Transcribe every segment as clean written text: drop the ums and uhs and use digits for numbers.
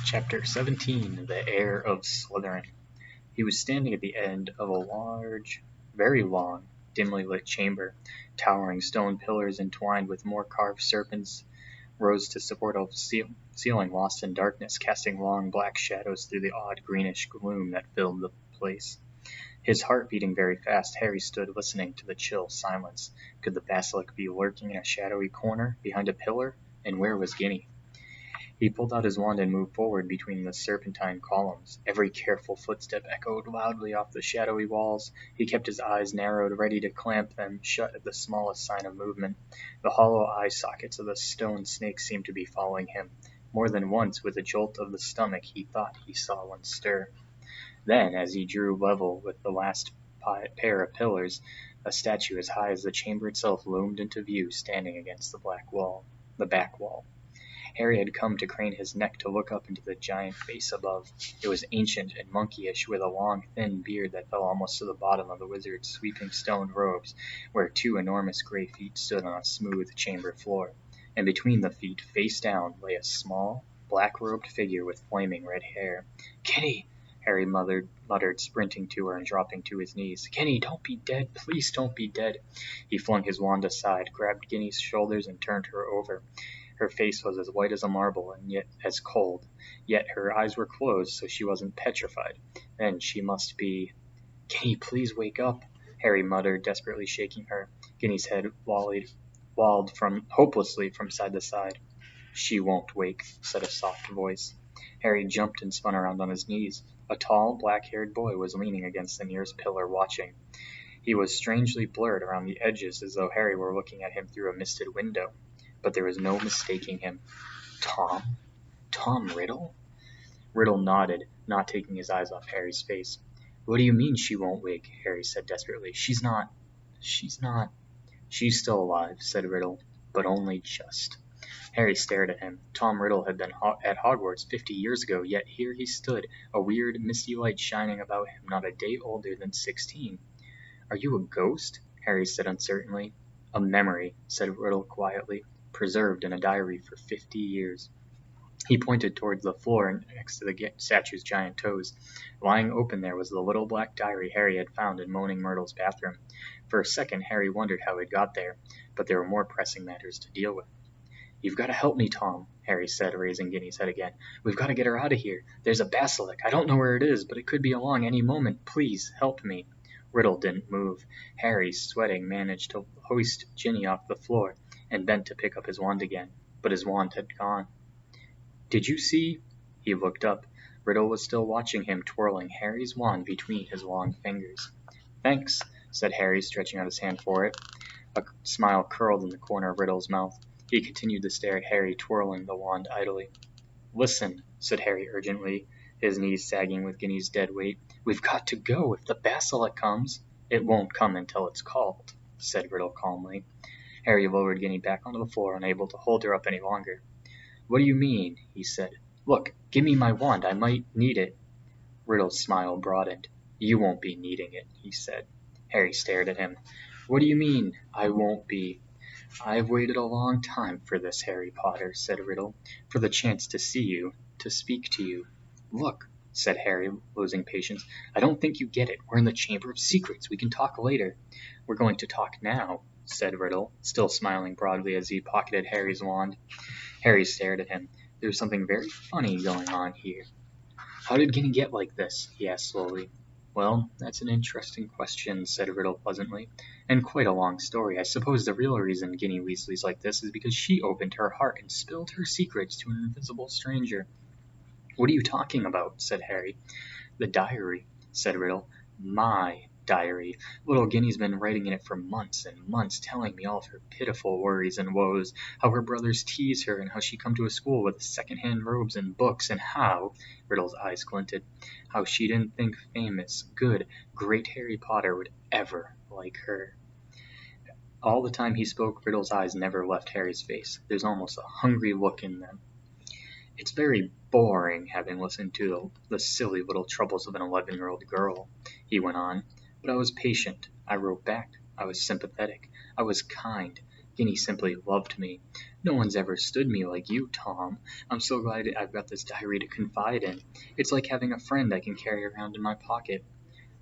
Chapter 17 The Heir of Slytherin. He was standing at the end of a large, very long, dimly lit chamber. Towering stone pillars entwined with more carved serpents rose to support a ceiling lost in darkness, casting long black shadows through the odd greenish gloom that filled the place. His heart beating very fast, Harry stood listening to the chill silence. Could the basilisk be lurking in a shadowy corner behind a pillar? And where was Ginny? He pulled out his wand and moved forward between the serpentine columns. Every careful footstep echoed loudly off the shadowy walls. He kept his eyes narrowed, ready to clamp them shut at the smallest sign of movement. The hollow eye sockets of the stone snakes seemed to be following him. More than once, with a jolt of the stomach, he thought he saw one stir. Then, as he drew level with the last pair of pillars, a statue as high as the chamber itself loomed into view, standing against the back wall. Harry had come to crane his neck to look up into the giant face above. It was ancient and monkeyish, with a long, thin beard that fell almost to the bottom of the wizard's sweeping stone robes, where two enormous gray feet stood on a smooth chamber floor. And between the feet, face down, lay a small, black-robed figure with flaming red hair. "Ginny!" Harry muttered, sprinting to her and dropping to his knees. "Ginny, don't be dead! Please don't be dead!" He flung his wand aside, grabbed Ginny's shoulders, and turned her over. Her face was as white as a marble, and yet as cold. Yet her eyes were closed, so she wasn't petrified. Then she must be... "Ginny, please wake up," Harry muttered, desperately shaking her. Ginny's head walled hopelessly from side to side. "She won't wake," said a soft voice. Harry jumped and spun around on his knees. A tall, black-haired boy was leaning against the nearest pillar, watching. He was strangely blurred around the edges, as though Harry were looking at him through a misted window. But there was no mistaking him. Tom? Tom Riddle? Riddle nodded, not taking his eyes off Harry's face. "What do you mean she won't wake?" Harry said desperately. She's not... She's still alive," said Riddle, "but only just." Harry stared at him. Tom Riddle had been at Hogwarts 50 years ago, yet here he stood, a weird, misty light shining about him, not a day older than 16. "Are you a ghost?" Harry said uncertainly. "A memory," said Riddle quietly, "preserved in a diary for 50 years. He pointed towards the floor next to the statue's giant toes. Lying open there was the little black diary Harry had found in Moaning Myrtle's bathroom. For a second Harry wondered how it got there, but there were more pressing matters to deal with. "You've got to help me, Tom," Harry said, raising Ginny's head again. "We've got to get her out of here. There's a basilisk. I don't know where it is, but it could be along any moment. Please, help me." Riddle didn't move. Harry, sweating, managed to hoist Ginny off the floor and bent to pick up his wand again, but his wand had gone. "Did you see?" He looked up. Riddle was still watching him, twirling Harry's wand between his long fingers. "Thanks," said Harry, stretching out his hand for it. A smile curled in the corner of Riddle's mouth. He continued to stare at Harry, twirling the wand idly. "Listen," said Harry urgently, his knees sagging with Ginny's dead weight. "We've got to go. If the basilisk comes..." "It won't come until it's called," said Riddle calmly. Harry lowered Ginny back onto the floor, unable to hold her up any longer. "What do you mean?" he said. "Look, give me my wand. I might need it." Riddle's smile broadened. "You won't be needing it," he said. Harry stared at him. "What do you mean, I won't be?" "I've waited a long time for this, Harry Potter," said Riddle, "for the chance to see you, to speak to you." "Look," said Harry, losing patience, "I don't think you get it. We're in the Chamber of Secrets. We can talk later." "We're going to talk now," said Riddle, still smiling broadly as he pocketed Harry's wand. Harry stared at him. There was something very funny going on here. "How did Ginny get like this?" he asked slowly. "Well, that's an interesting question," said Riddle pleasantly, "and quite a long story. I suppose the real reason Ginny Weasley's like this is because she opened her heart and spilled her secrets to an invisible stranger." "What are you talking about?" said Harry. "The diary," said Riddle. "My diary. Little Ginny's been writing in it for months and months, telling me all of her pitiful worries and woes, how her brothers tease her, and how she come to a school with second-hand robes and books, and how," Riddle's eyes glinted, "how she didn't think famous, good, great Harry Potter would ever like her." All the time he spoke, Riddle's eyes never left Harry's face. There's almost a hungry look in them. "It's very boring having listened to the silly little troubles of an 11-year-old girl," he went on. "But I was patient. I wrote back. I was sympathetic. I was kind. Guinea simply loved me. No one's ever stood me like you, Tom. I'm so glad I've got this diary to confide in. It's like having a friend I can carry around in my pocket.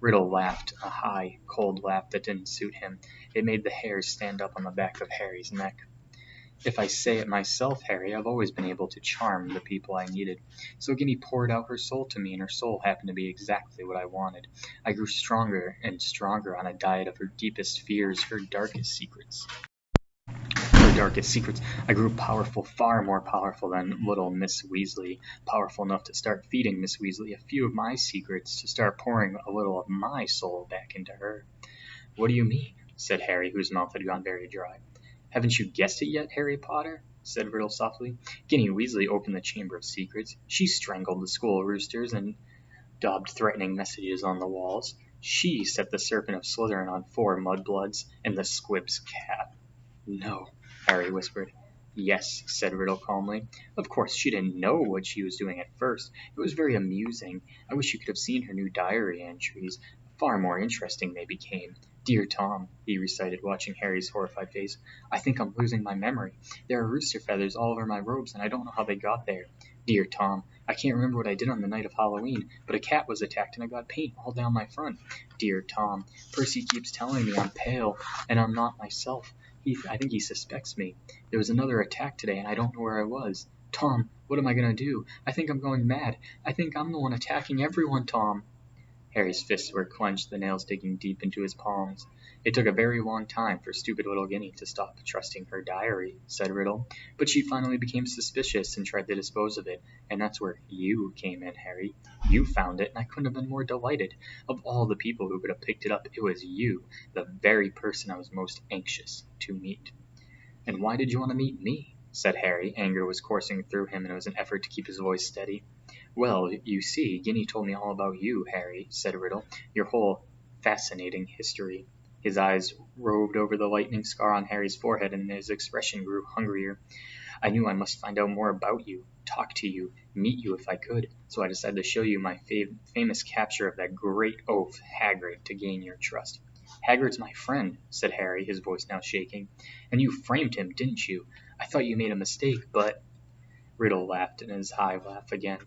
Riddle laughed, a high, cold laugh that didn't suit him. It made the hairs stand up on the back of Harry's neck. If I say it myself, Harry, I've always been able to charm the people I needed. So Guinea poured out her soul to me, and her soul happened to be exactly what I wanted. I grew stronger and stronger on a diet of her deepest fears, her darkest secrets. I grew powerful, far more powerful than little Miss Weasley, powerful enough to start feeding Miss Weasley a few of my secrets, to start pouring a little of my soul back into her. What do you mean? Said Harry, whose mouth had gone very dry. Haven't you guessed it yet, Harry Potter? Said Riddle softly. Ginny Weasley opened the Chamber of Secrets. She strangled the school roosters and daubed threatening messages on the walls. She set the Serpent of Slytherin on 4 mudbloods and the Squib's cat. No, Harry whispered. Yes, said Riddle calmly. Of course, she didn't know what she was doing at first. It was very amusing. I wish you could have seen her new diary entries. Far more interesting they became. Dear Tom, he recited, watching Harry's horrified face, I think I'm losing my memory. There are rooster feathers all over my robes, and I don't know how they got there. Dear Tom, I can't remember what I did on the night of Halloween, but a cat was attacked and I got paint all down my front. Dear Tom, Percy keeps telling me I'm pale, and I'm not myself. I think he suspects me. There was another attack today, and I don't know where I was. Tom, what am I going to do? I think I'm going mad. I think I'm the one attacking everyone, Tom. Harry's fists were clenched, the nails digging deep into his palms. It took a very long time for stupid little Guinea to stop trusting her diary, said Riddle, but she finally became suspicious and tried to dispose of it, and that's where you came in, Harry. You found it, and I couldn't have been more delighted. Of all the people who could have picked it up, it was you, the very person I was most anxious to meet. And why did you want to meet me? Said Harry. Anger was coursing through him, and it was an effort to keep his voice steady. Well, you see, Guinea told me all about you, Harry, said Riddle. Your whole fascinating history. His eyes roved over the lightning scar on Harry's forehead, and his expression grew hungrier. I knew I must find out more about you, talk to you, meet you if I could, so I decided to show you my famous capture of that great oaf, Hagrid, to gain your trust. Hagrid's my friend, said Harry, his voice now shaking. And you framed him, didn't you? I thought you made a mistake, but... Riddle laughed in his high laugh again.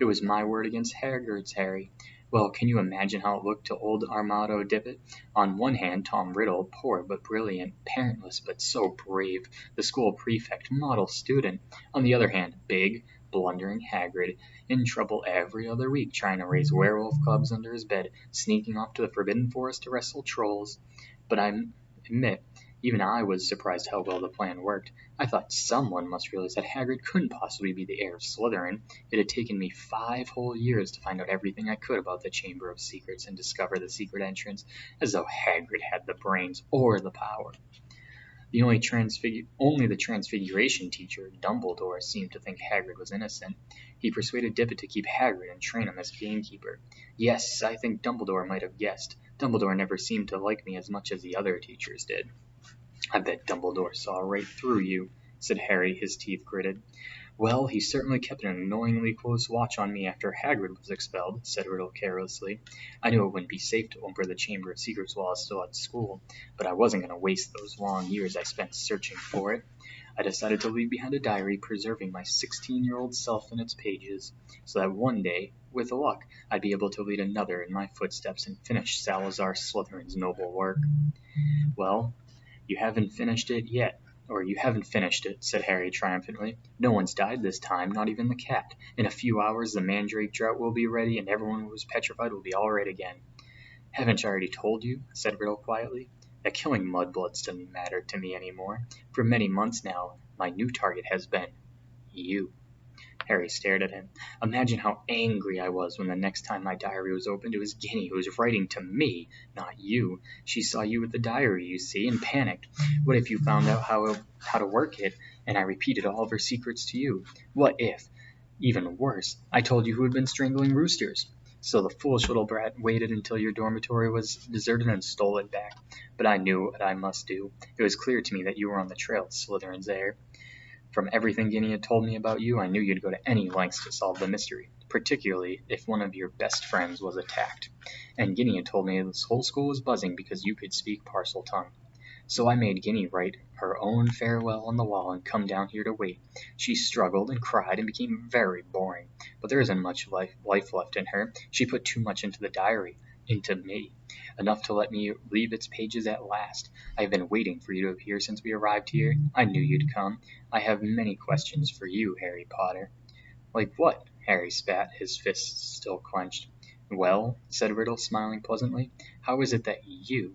It was my word against Hagrid's, Harry. Well, can you imagine how it looked to old Armado Dippet? On one hand, Tom Riddle, poor but brilliant, parentless but so brave, the school prefect, model student. On the other hand, big, blundering Hagrid, in trouble every other week, trying to raise werewolf cubs under his bed, sneaking off to the Forbidden Forest to wrestle trolls. But I admit, even I was surprised how well the plan worked. I thought someone must realize that Hagrid couldn't possibly be the heir of Slytherin. It had taken me 5 whole years to find out everything I could about the Chamber of Secrets and discover the secret entrance, as though Hagrid had the brains or the power. Only the Transfiguration teacher, Dumbledore, seemed to think Hagrid was innocent. He persuaded Dippet to keep Hagrid and train him as gamekeeper. Yes, I think Dumbledore might have guessed. Dumbledore never seemed to like me as much as the other teachers did. I bet Dumbledore saw right through you, said Harry, his teeth gritted. Well, he certainly kept an annoyingly close watch on me after Hagrid was expelled, said Riddle carelessly. I knew it wouldn't be safe to enter the Chamber of Secrets while I was still at school, but I wasn't going to waste those long years I spent searching for it. I decided to leave behind a diary preserving my 16-year-old self in its pages, so that one day, with luck, I'd be able to lead another in my footsteps and finish Salazar Slytherin's noble work. Well, you haven't finished it yet. Or you haven't finished it, said Harry triumphantly. No one's died this time, not even the cat. In a few hours the mandrake drought will be ready, and everyone who was petrified will be all right again. Haven't I already told you, said Riddle quietly, that killing mudbloods doesn't matter to me anymore. For many months now, my new target has been you. Harry stared at him. Imagine how angry I was when the next time my diary was opened it was Guinea who was writing to me, not you. She saw you with the diary, you see, and panicked. What if you found out how to work it, and I repeated all of her secrets to you? What if, even worse, I told you who had been strangling roosters? So the foolish little brat waited until your dormitory was deserted and stole it back. But I knew what I must do. It was clear to me that you were on the trail of Slytherin's heir. From everything Guinea had told me about you, I knew you'd go to any lengths to solve the mystery, particularly if one of your best friends was attacked. And Guinea had told me this whole school was buzzing because you could speak Parseltongue. So I made Guinea write her own farewell on the wall and come down here to wait. She struggled and cried and became very boring, but there isn't much life left in her. She put too much into the diary, into me, enough to let me leave its pages at last. I have been waiting for you to appear since we arrived here. I knew you'd come. I have many questions for you, Harry Potter. Like what? Harry spat, his fists still clenched. Well, said Riddle, smiling pleasantly, how is it that you,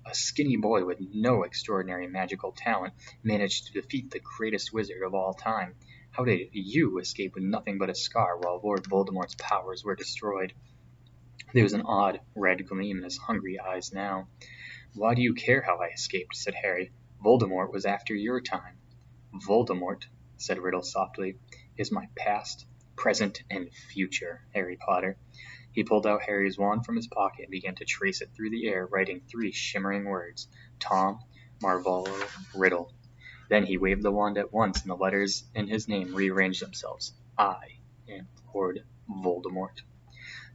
a skinny boy with no extraordinary magical talent, managed to defeat the greatest wizard of all time? How did you escape with nothing but a scar while Lord Voldemort's powers were destroyed? There was an odd red gleam in his hungry eyes now. Why do you care how I escaped? Said Harry. Voldemort was after your time. Voldemort, said Riddle softly, is my past, present, and future, Harry Potter. He pulled out Harry's wand from his pocket and began to trace it through the air, writing 3 shimmering words: Tom, Marvolo, Riddle. Then he waved the wand at once, and the letters in his name rearranged themselves. I am Lord Voldemort.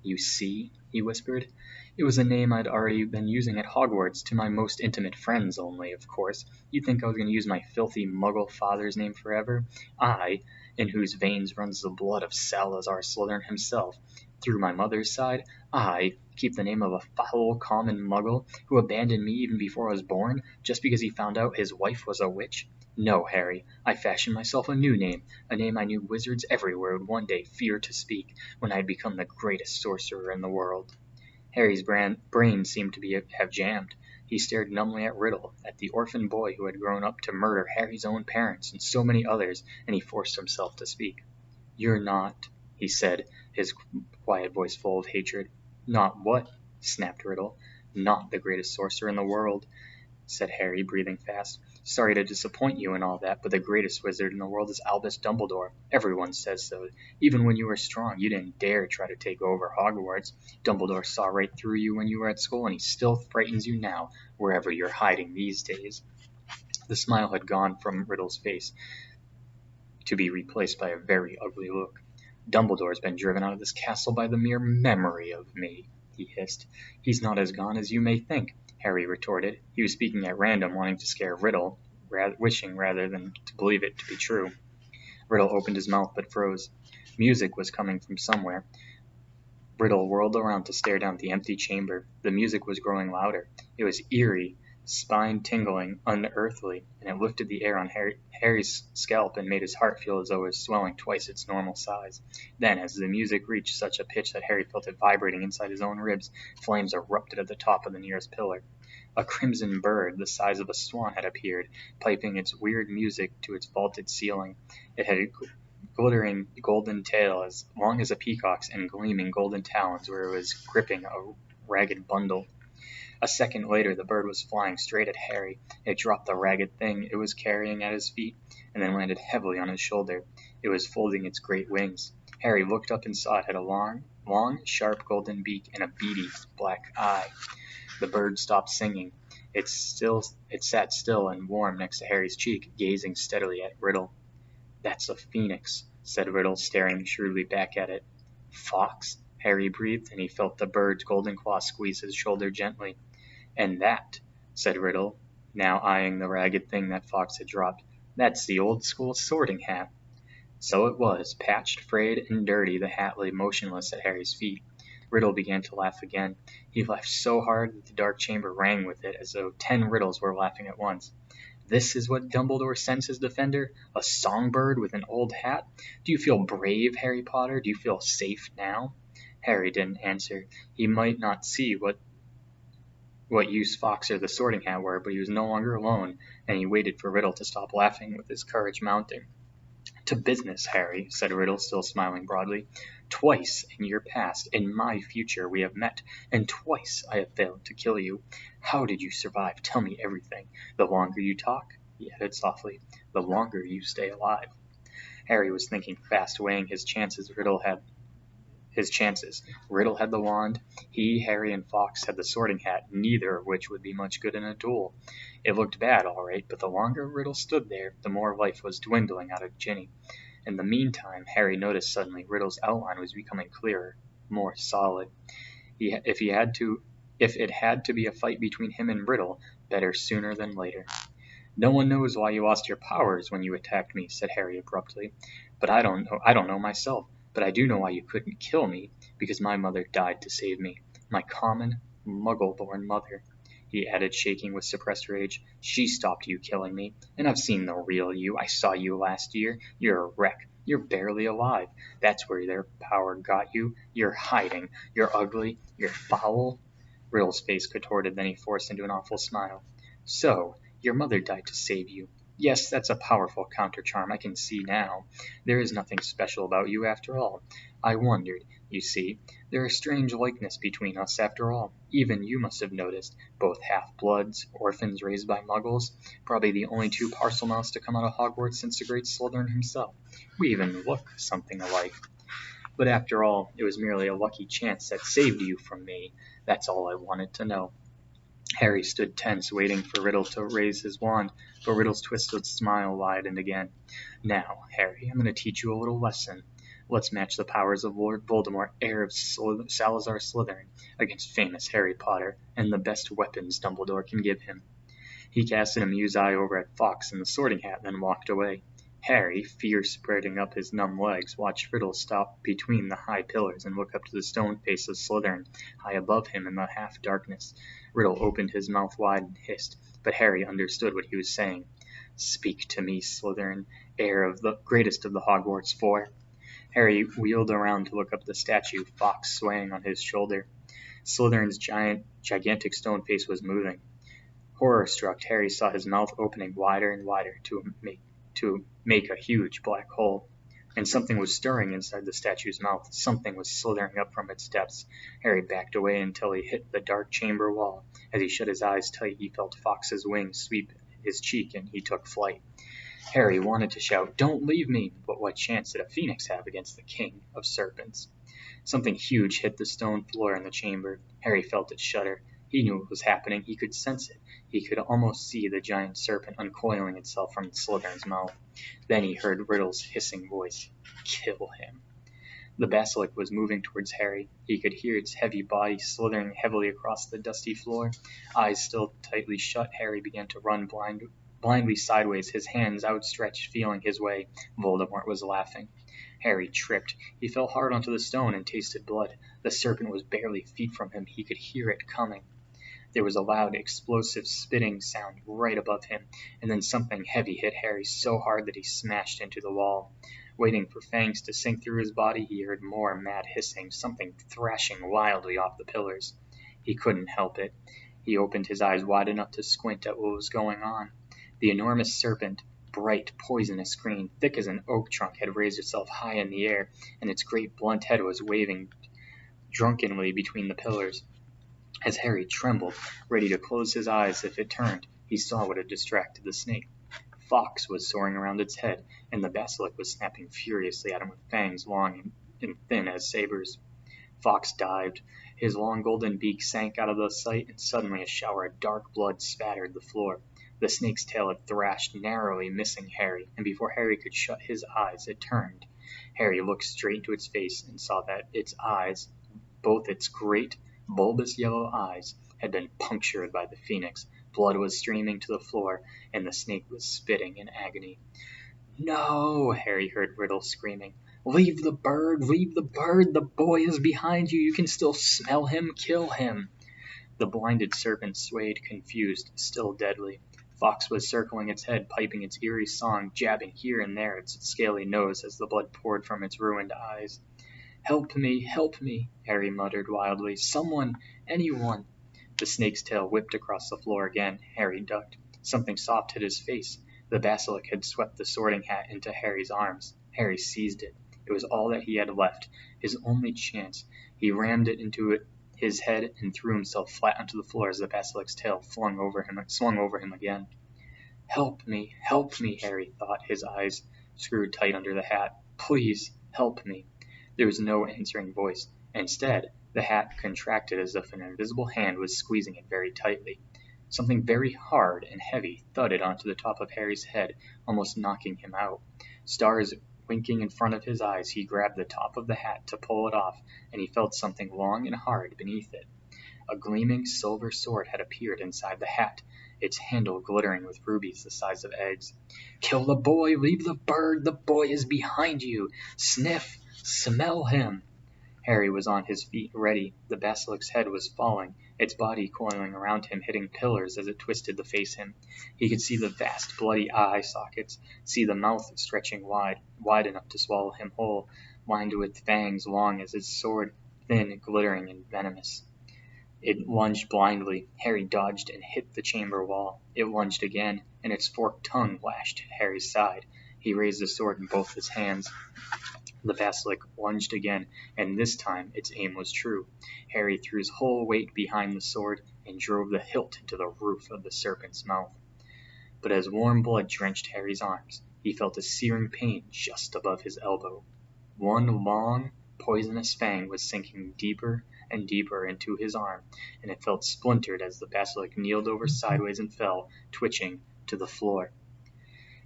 You see, he whispered. It was a name I'd already been using at Hogwarts, to my most intimate friends only, of course. You'd think I was going to use my filthy Muggle father's name forever? I, in whose veins runs the blood of Salazar Slytherin himself. Through my mother's side, I keep the name of a foul, common Muggle who abandoned me even before I was born, just because he found out his wife was a witch? No, Harry, I fashioned myself a new name, a name I knew wizards everywhere would one day fear to speak, when I had become the greatest sorcerer in the world. Harry's brain seemed to have jammed. He stared numbly at Riddle, at the orphan boy who had grown up to murder Harry's own parents and so many others, and he forced himself to speak. You're not, he said, his quiet voice full of hatred. Not what? Snapped Riddle. Not the greatest sorcerer in the world, said Harry, breathing fast. Sorry to disappoint you and all that, but the greatest wizard in the world is Albus Dumbledore. Everyone says so. Even when you were strong, you didn't dare try to take over Hogwarts. Dumbledore saw right through you when you were at school, and he still frightens you now, wherever you're hiding these days. The smile had gone from Riddle's face, to be replaced by a very ugly look. Dumbledore's been driven out of this castle by the mere memory of me, he hissed. He's not as gone as you may think, Harry retorted. He was speaking at random, wanting to scare Riddle, wishing rather than to believe it to be true. Riddle opened his mouth but froze. Music was coming from somewhere. Riddle whirled around to stare down at the empty chamber. The music was growing louder. It was eerie, spine-tingling, unearthly, and it lifted the air on Harry's scalp and made his heart feel as though it was swelling twice its normal size. Then, as the music reached such a pitch that Harry felt it vibrating inside his own ribs, flames erupted at the top of the nearest pillar. A crimson bird, the size of a swan, had appeared, piping its weird music to its vaulted ceiling. It had a glittering golden tail as long as a peacock's and gleaming golden talons where it was gripping a ragged bundle. A second later, the bird was flying straight at Harry. It dropped the ragged thing it was carrying at his feet, and then landed heavily on his shoulder. It was folding its great wings. Harry looked up and saw it had a long, sharp golden beak and a beady black eye. The bird stopped singing. It sat still and warm next to Harry's cheek, gazing steadily at Riddle. That's a phoenix, said Riddle, staring shrewdly back at it. Fox? Harry breathed, and he felt the bird's golden claw squeeze his shoulder gently. And that, said Riddle, now eyeing the ragged thing that Fox had dropped, that's the old-school sorting hat. So it was, patched, frayed, and dirty. The hat lay motionless at Harry's feet. Riddle began to laugh again. He laughed so hard that the dark chamber rang with it, as though 10 Riddles were laughing at once. This is what Dumbledore sends his defender? A songbird with an old hat? Do you feel brave, Harry Potter? Do you feel safe now? Harry didn't answer. He might not see what use Fox or the Sorting Hat were, but he was no longer alone, and he waited for Riddle to stop laughing, with his courage mounting. To business, Harry, said Riddle, still smiling broadly. Twice in your past, in my future, we have met, and twice I have failed to kill you. How did you survive? Tell me everything. The longer you talk, he added softly, the longer you stay alive. Harry was thinking fast, weighing his chances. Riddle had the wand. He, Harry, and Fox had the Sorting Hat, neither of which would be much good in a duel. It looked bad, all right, but the longer Riddle stood there, the more life was dwindling out of Ginny. In the meantime, Harry noticed suddenly Riddle's outline was becoming clearer, more solid. If it had to be a fight between him and Riddle, better sooner than later. "No one knows why you lost your powers when you attacked me," said Harry abruptly. "But I don't know myself. But I do know why you couldn't kill me, because my mother died to save me. My common, muggle-born mother," he added, shaking with suppressed rage. "She stopped you killing me, and I've seen the real you. I saw you last year. You're a wreck. You're barely alive. That's where their power got you. You're hiding. You're ugly. You're foul." Riddle's face contorted, then he forced into an awful smile. "So, your mother died to save you. Yes, that's a powerful counter-charm, I can see now. There is nothing special about you after all. I wondered, you see. There is strange likeness between us after all. Even you must have noticed. Both half-bloods, orphans raised by muggles. Probably the only two Parselmouths to come out of Hogwarts since the great Slytherin himself. We even look something alike. But after all, it was merely a lucky chance that saved you from me. That's all I wanted to know." Harry stood tense, waiting for Riddle to raise his wand, but Riddle's twisted smile widened again. "Now, Harry, I'm going to teach you a little lesson. Let's match the powers of Lord Voldemort, heir of Salazar Slytherin, against famous Harry Potter, and the best weapons Dumbledore can give him." He cast an amused eye over at Fawkes in the Sorting Hat, then walked away. Harry, fear spreading up his numb legs, watched Riddle stop between the high pillars and look up to the stone face of Slytherin, high above him in the half-darkness. Riddle opened his mouth wide and hissed, but Harry understood what he was saying. "Speak to me, Slytherin, heir of the greatest of the Hogwarts Four." Harry wheeled around to look up at the statue, Fawkes swaying on his shoulder. Slytherin's gigantic stone face was moving. Horror-struck, Harry saw his mouth opening wider and wider to make a huge black hole. And something was stirring inside the statue's mouth. Something was slithering up from its depths. Harry backed away until he hit the dark chamber wall. As he shut his eyes tight, he felt Fawkes's wings sweep his cheek, and he took flight. Harry wanted to shout, "Don't leave me!" But what chance did a phoenix have against the king of serpents? Something huge hit the stone floor in the chamber. Harry felt it shudder. He knew what was happening. He could sense it. He could almost see the giant serpent uncoiling itself from Slytherin's mouth. Then he heard Riddle's hissing voice. "Kill him." The basilisk was moving towards Harry. He could hear its heavy body slithering heavily across the dusty floor. Eyes still tightly shut, Harry began to run blindly sideways, his hands outstretched, feeling his way. Voldemort was laughing. Harry tripped. He fell hard onto the stone and tasted blood. The serpent was barely feet from him. He could hear it coming. There was a loud, explosive spitting sound right above him, and then something heavy hit Harry so hard that he smashed into the wall. Waiting for fangs to sink through his body, he heard more mad hissing, something thrashing wildly off the pillars. He couldn't help it. He opened his eyes wide enough to squint at what was going on. The enormous serpent, bright, poisonous green, thick as an oak trunk, had raised itself high in the air, and its great blunt head was waving drunkenly between the pillars. As Harry trembled, ready to close his eyes if it turned, he saw what had distracted the snake. Fawkes was soaring around its head, and the basilisk was snapping furiously at him with fangs long and thin as sabers. Fawkes dived. His long golden beak sank out of the sight, and suddenly a shower of dark blood spattered the floor. The snake's tail had thrashed, narrowly missing Harry, and before Harry could shut his eyes, it turned. Harry looked straight into its face and saw that its eyes, both its great, bulbous yellow eyes, had been punctured by the phoenix. Blood was streaming to the floor, and the snake was spitting in agony. "No!" Harry heard Riddle screaming. "Leave the bird! Leave the bird! The boy is behind you! You can still smell him! Kill him!" The blinded serpent swayed, confused, still deadly. Fawkes was circling its head, piping its eerie song, jabbing here and there its scaly nose as the blood poured from its ruined eyes. "Help me! Help me!" Harry muttered wildly. "Someone! Anyone!" The snake's tail whipped across the floor again. Harry ducked. Something soft hit his face. The basilisk had swept the Sorting Hat into Harry's arms. Harry seized it. It was all that he had left, his only chance. He rammed it into his head and threw himself flat onto the floor as the basilisk's tail swung over him again. "Help me! Help me!" Harry thought, his eyes screwed tight under the hat. "Please, help me!" There was no answering voice. Instead, the hat contracted as if an invisible hand was squeezing it very tightly. Something very hard and heavy thudded onto the top of Harry's head, almost knocking him out. Stars winking in front of his eyes, he grabbed the top of the hat to pull it off, and he felt something long and hard beneath it. A gleaming silver sword had appeared inside the hat. its handle glittering with rubies the size of eggs. "Kill the boy! Leave the bird! The boy is behind you! Sniff! Smell him!" Harry was on his feet, ready. The basilic's head was falling, its body coiling around him, hitting pillars as it twisted to face him. He could see the vast bloody eye sockets, see the mouth stretching wide enough to swallow him whole, lined with fangs long as his sword, thin, glittering, and venomous. It lunged blindly. Harry dodged and hit the chamber wall. It lunged again, and its forked tongue lashed Harry's side. He raised the sword in both his hands. The basilisk lunged again, and this time its aim was true. Harry threw his whole weight behind the sword and drove the hilt into the roof of the serpent's mouth. But as warm blood drenched Harry's arms, he felt a searing pain just above his elbow. One long, poisonous fang was sinking deeper and deeper into his arm, and it felt splintered as the basilisk kneeled over sideways and fell, twitching, to the floor.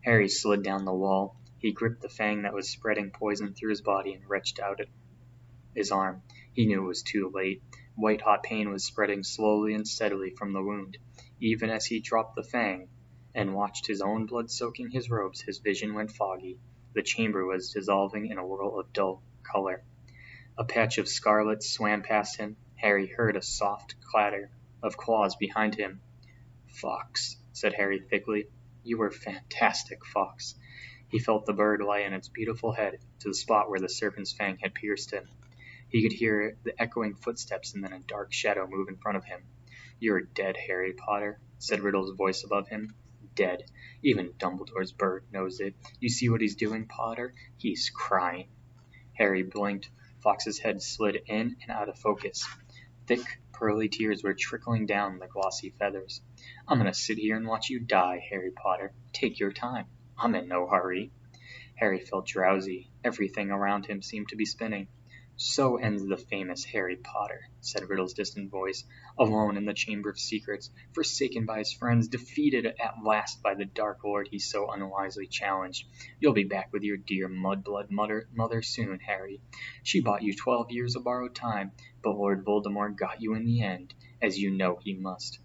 Harry slid down the wall. He gripped the fang that was spreading poison through his body and wrenched out his arm. He knew it was too late. White-hot pain was spreading slowly and steadily from the wound. Even as he dropped the fang and watched his own blood soaking his robes, his vision went foggy. The chamber was dissolving in a whirl of dull color. A patch of scarlet swam past him. Harry heard a soft clatter of claws behind him. "Fawkes," said Harry thickly. "You were fantastic, Fawkes." He felt the bird lay on its beautiful head to the spot where the serpent's fang had pierced him. He could hear the echoing footsteps and then a dark shadow move in front of him. "You're dead, Harry Potter," said Riddle's voice above him. "Dead. Even Dumbledore's bird knows it. You see what he's doing, Potter? He's crying." Harry blinked. Fawkes's head slid in and out of focus. Thick, pearly tears were trickling down the glossy feathers. "I'm going to sit here and watch you die, Harry Potter. Take your time. I'm in no hurry." Harry felt drowsy. Everything around him seemed to be spinning. "So ends the famous Harry Potter," said Riddle's distant voice, "alone in the Chamber of Secrets, forsaken by his friends, defeated at last by the Dark Lord he so unwisely challenged. You'll be back with your dear mudblood mother soon, Harry. She bought you 12 years of borrowed time, but Lord Voldemort got you in the end, as you knew he must.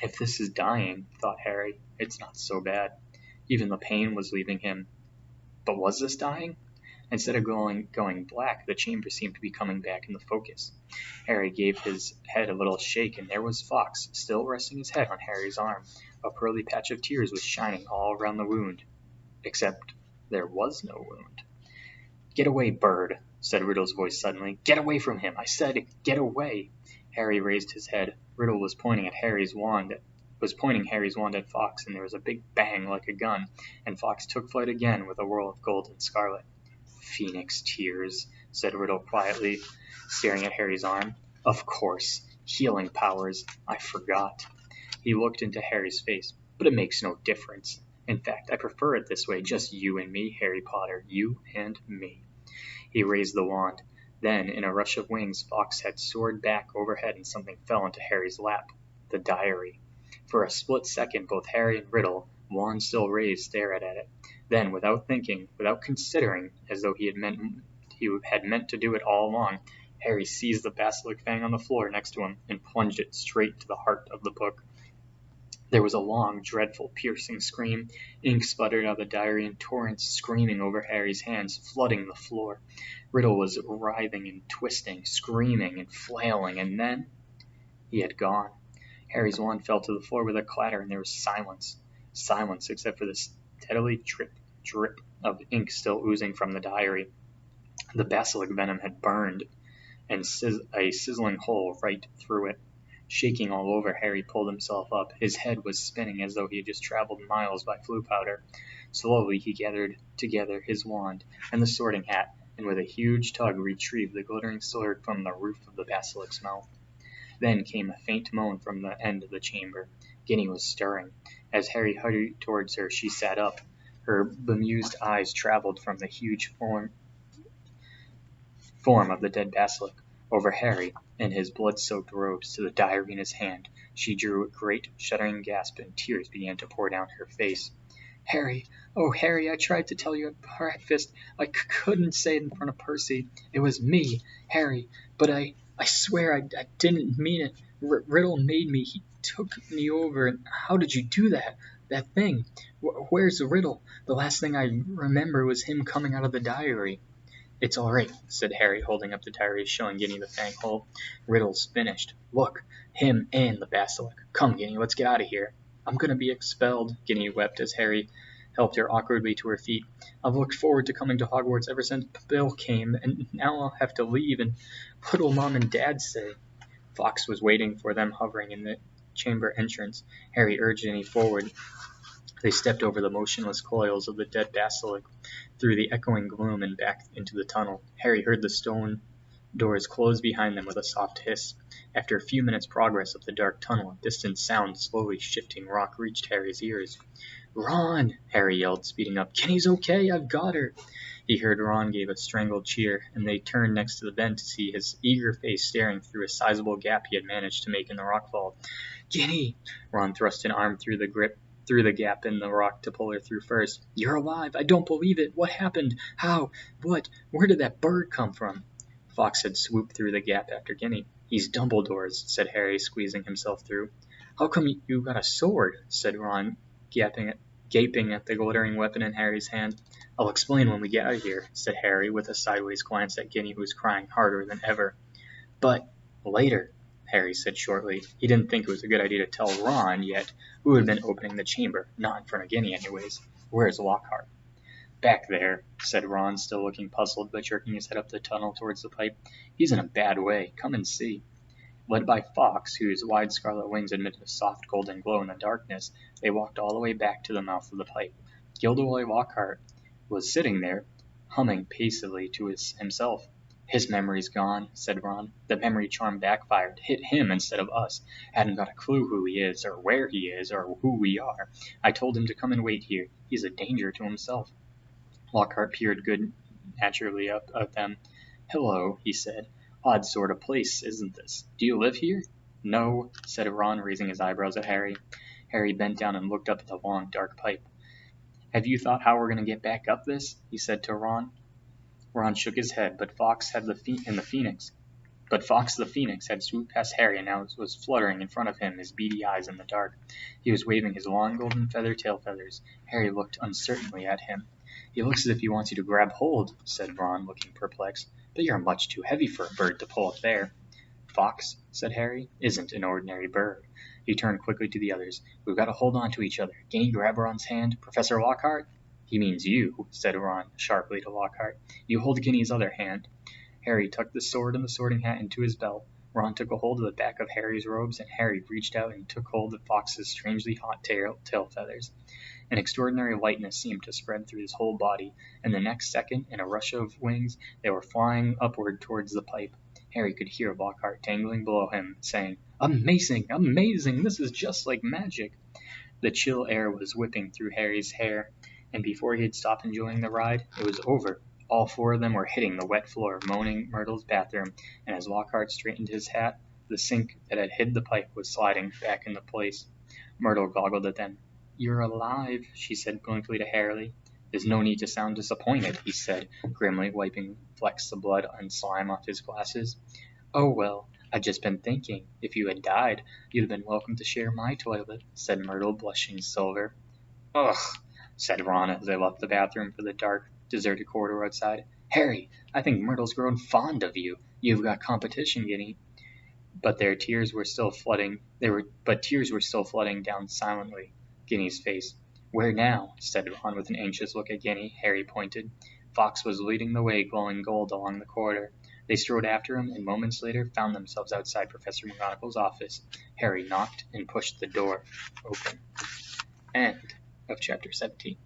If this is dying," thought Harry, "it's not so bad." Even the pain was leaving him. But was this dying? Instead of going black, the chamber seemed to be coming back into focus. Harry gave his head a little shake, and there was Fawkes, still resting his head on Harry's arm. A pearly patch of tears was shining all around the wound. Except there was no wound. "Get away, bird," said Riddle's voice suddenly. "Get away from him! I said, get away!" Harry raised his head. Riddle was pointing Harry's wand at Fawkes, and there was a big bang like a gun, and Fawkes took flight again with a whirl of gold and scarlet. "Phoenix tears," said Riddle quietly, staring at Harry's arm. "Of course. Healing powers. I forgot." He looked into Harry's face. "But it makes no difference. In fact, I prefer it this way, just you and me, Harry Potter. You and me." He raised the wand. Then, in a rush of wings, Fawkes had soared back overhead and something fell into Harry's lap. The diary. For a split second, both Harry and Riddle, wand still raised, stared at it. Then, without thinking, without considering, as though he had meant to do it all along, Harry seized the basilisk fang on the floor next to him and plunged it straight to the heart of the book. There was a long, dreadful, piercing scream. Ink sputtered out of the diary in torrents, screaming over Harry's hands, flooding the floor. Riddle was writhing and twisting, screaming and flailing, and then he had gone. Harry's wand fell to the floor with a clatter, and there was silence. Silence, except for the steadily drip, drip of ink still oozing from the diary. The basilisk venom had burned, and a sizzling hole right through it. Shaking all over, Harry pulled himself up. His head was spinning as though he had just traveled miles by flue powder. Slowly he gathered together his wand and the sorting hat, and with a huge tug retrieved the glittering sword from the roof of the basilisk's mouth. Then came a faint moan from the end of the chamber. Ginny was stirring. As Harry hurried towards her, she sat up. Her bemused eyes traveled from the huge form of the dead basilisk over Harry and his blood-soaked robes to the diary in his hand. She drew a great, shuddering gasp, and tears began to pour down her face. "Harry, oh Harry, I tried to tell you at breakfast. I couldn't say it in front of Percy. It was me, Harry, but I swear I didn't mean it. Riddle made me. He took me over. And how did you do that? That thing? Where's Riddle? The last thing I remember was him coming out of the diary. It's all right, said Harry, holding up the diary, showing Ginny the fang hole. Riddle's finished. Look, him and the basilisk. Come, Ginny, let's get out of here. I'm going to be expelled, Ginny wept as Harry helped her awkwardly to her feet. I've looked forward to coming to Hogwarts ever since Bill came, and now I'll have to leave, and what'll Mom and Dad say? Fawkes was waiting for them, hovering in the chamber entrance. Harry urged Ginny forward. They stepped over the motionless coils of the dead basilisk, through the echoing gloom and back into the tunnel. Harry heard the stone doors close behind them with a soft hiss. After a few minutes' progress up the dark tunnel, a distant sound, slowly shifting rock, reached Harry's ears. Ron! Harry yelled, speeding up. Ginny's okay, I've got her. He heard Ron gave a strangled cheer, and they turned next to the bed to see his eager face staring through a sizable gap he had managed to make in the rock wall. Ginny! Ron thrust an arm through the gap in the rock to pull her through first. You're alive! I don't believe it! What happened? How? What? Where did that bird come from? Fawkes had swooped through the gap after Ginny. He's Dumbledore's, said Harry, squeezing himself through. How come you got a sword? Said Ron, gaping at the glittering weapon in Harry's hand. I'll explain when we get out of here, said Harry, with a sideways glance at Ginny, who was crying harder than ever. But later, Harry said shortly. He didn't think it was a good idea to tell Ron yet, who had been opening the chamber, not in front of Ginny anyways. Where's Lockhart? Back there, said Ron, still looking puzzled, but jerking his head up the tunnel towards the pipe. He's in a bad way. Come and see. Led by Fawkes, whose wide scarlet wings emitted a soft golden glow in the darkness, they walked all the way back to the mouth of the pipe. Gilderoy Lockhart was sitting there, humming peacefully to himself. His memory's gone, said Ron. The memory charm backfired, hit him instead of us. Hadn't got a clue who he is, or where he is, or who we are. I told him to come and wait here. He's a danger to himself. Lockhart peered good-naturedly up at them. Hello, he said. Odd sort of place, isn't this? Do you live here? No, said Ron, raising his eyebrows at Harry. Harry bent down and looked up at the long, dark pipe. Have you thought how we're going to get back up this? He said to Ron. Ron shook his head, but Fawkes the Phoenix had swooped past Harry and now was fluttering in front of him, his beady eyes in the dark. He was waving his long golden tail feathers. Harry looked uncertainly at him. He looks as if he wants you to grab hold, said Ron, looking perplexed. But you're much too heavy for a bird to pull up there. Fawkes, said Harry, isn't an ordinary bird. He turned quickly to the others. We've got to hold on to each other. Ginny, grab Ron's hand. Professor Lockhart? He means you, said Ron sharply to Lockhart. You hold Ginny's other hand. Harry tucked the sword and the sorting hat into his belt. Ron took a hold of the back of Harry's robes, and Harry reached out and took hold of Fawkes' strangely hot tail feathers. An extraordinary lightness seemed to spread through his whole body, and the next second, in a rush of wings, they were flying upward towards the pipe. Harry could hear Lockhart dangling below him, saying, Amazing! Amazing! This is just like magic! The chill air was whipping through Harry's hair, and before he had stopped enjoying the ride, it was over. All four of them were hitting the wet floor of Moaning Myrtle's bathroom, and as Lockhart straightened his hat, the sink that had hid the pipe was sliding back into place. Myrtle goggled at them. You're alive, she said blankly to Harry. There's no need to sound disappointed, he said, grimly, wiping flecks of blood and slime off his glasses. Oh, well, I'd just been thinking. If you had died, you'd have been welcome to share my toilet, said Myrtle, blushing silver. Ugh, said Ron as they left the bathroom for the dark, deserted corridor outside. Harry, I think Myrtle's grown fond of you. You've got competition, Ginny. But tears were still flooding down silently Ginny's face. Where now? Said Ron with an anxious look at Ginny. Harry pointed. Fawkes was leading the way, glowing gold along the corridor. They strode after him, and moments later found themselves outside Professor McGonagall's office. Harry knocked and pushed the door open. End of chapter 17.